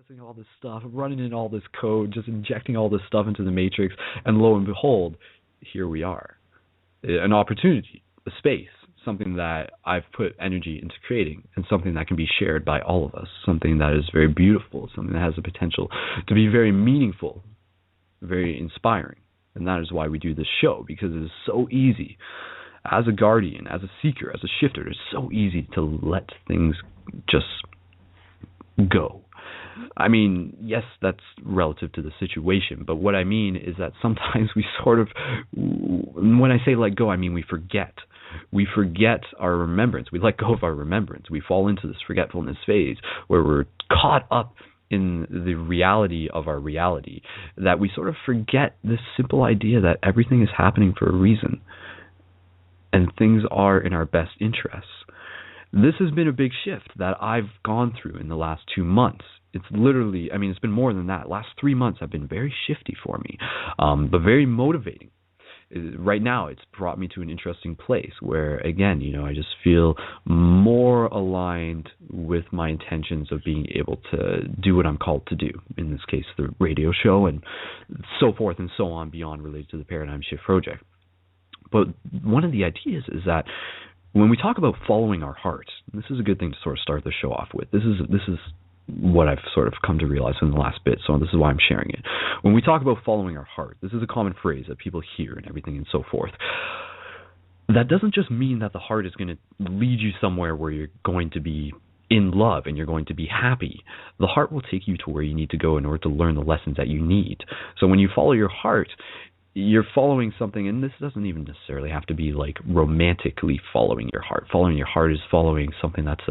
processing all this stuff, running in all this code, just injecting all this stuff into the matrix, and lo and behold, here we are. An opportunity, a space, something that I've put energy into creating, and something that can be shared by all of us, something that is very beautiful, something that has the potential to be very meaningful, very inspiring. And that is why we do this show, because it is so easy. As a guardian, as a seeker, as a shifter, it's so easy to let things just go. I mean, yes, that's relative to the situation, but what I mean is that sometimes we sort of, when I say let go, I mean we forget. We forget our remembrance. We let go of our remembrance. We fall into this forgetfulness phase where we're caught up in the reality of our reality, that we sort of forget this simple idea that everything is happening for a reason and things are in our best interests. This has been a big shift that I've gone through in the last 2 months. It's literally, I mean, it's been more than that. Last 3 months have been very shifty for me, but very motivating. Right now, it's brought me to an interesting place where, again, I just feel more aligned with my intentions of being able to do what I'm called to do. In this case, the radio show and so forth and so on beyond related to the Paradigm Shift Project. But one of the ideas is that when we talk about following our heart, this is a good thing to sort of start the show off with. This is what I've sort of come to realize in the last bit, so this is why I'm sharing it. When we talk about following our heart, this is a common phrase that people hear and everything and so forth. That doesn't just mean that the heart is going to lead you somewhere where you're going to be in love and you're going to be happy. The heart will take you to where you need to go in order to learn the lessons that you need. So when you follow your heart, you're following something, and this doesn't even necessarily have to be like romantically following your heart. Following your heart is following something that's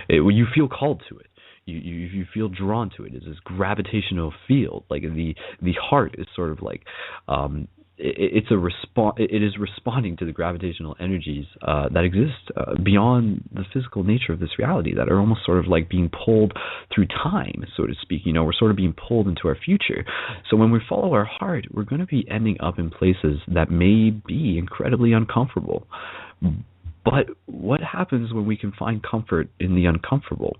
you feel called to it. You feel drawn to it. It's this gravitational field. Like the heart is sort of like it's a response. It is responding to the gravitational energies that exist beyond the physical nature of this reality, that are almost sort of like being pulled through time, so to speak. We're sort of being pulled into our future. So when we follow our heart, we're going to be ending up in places that may be incredibly uncomfortable. But what happens when we can find comfort in the uncomfortable?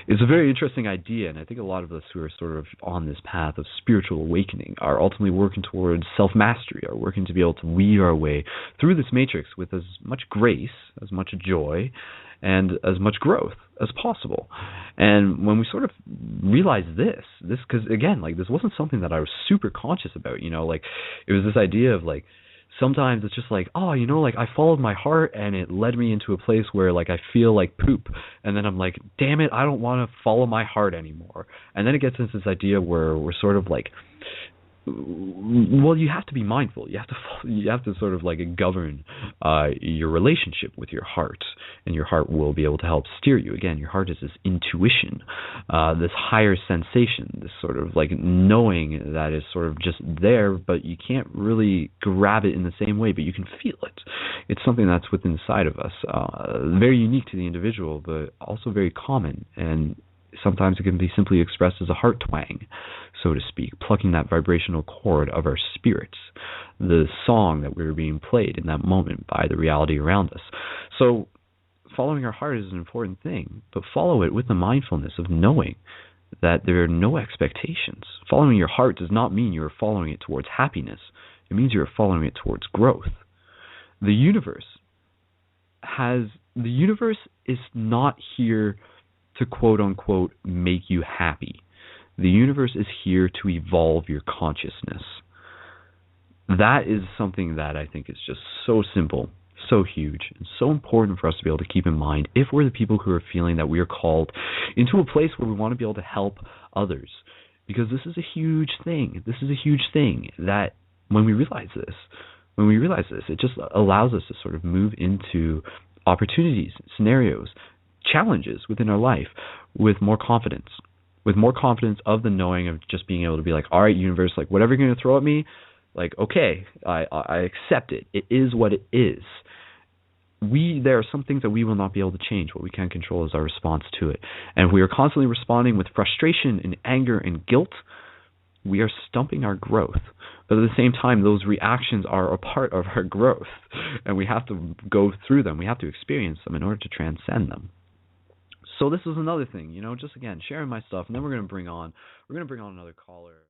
It's a very interesting idea, and I think a lot of us who are sort of on this path of spiritual awakening are ultimately working towards self-mastery, are working to be able to weave our way through this matrix with as much grace, as much joy, and as much growth as possible. And when we sort of realize this, because again, like this wasn't something that I was super conscious about, like it was this idea of like, sometimes it's just like, like I followed my heart and it led me into a place where like I feel like poop. And then I'm like, damn it, I don't want to follow my heart anymore. And then it gets into this idea where we're sort of like, well, you have to be mindful. You have to sort of like govern your relationship with your heart, and your heart will be able to help steer you. Again, your heart is this intuition, this higher sensation, this sort of like knowing that is sort of just there, but you can't really grab it in the same way, but you can feel it. It's something that's within inside of us, very unique to the individual, but also very common. And sometimes it can be simply expressed as a heart twang, so to speak, plucking that vibrational chord of our spirits, the song that we were being played in that moment by the reality around us. So following our heart is an important thing, but follow it with the mindfulness of knowing that there are no expectations. Following your heart does not mean you are following it towards happiness. It means you are following it towards growth. The universe is not here to quote-unquote make you happy. The universe is here to evolve your consciousness. That is something that I think is just so simple, so huge, and so important for us to be able to keep in mind if we're the people who are feeling that we are called into a place where we want to be able to help others. Because this is a huge thing. This is a huge thing that when we realize this, it just allows us to sort of move into opportunities, scenarios, challenges within our life with more confidence of the knowing of just being able to be like, all right, universe, like whatever you're going to throw at me, like, okay, I accept it. It is what it is. There are some things that we will not be able to change. What we can control is our response to it. And if we are constantly responding with frustration and anger and guilt, we are stumping our growth. But at the same time, those reactions are a part of our growth, and we have to go through them. We have to experience them in order to transcend them. So this is another thing, just again sharing my stuff, and then we're gonna bring on another caller.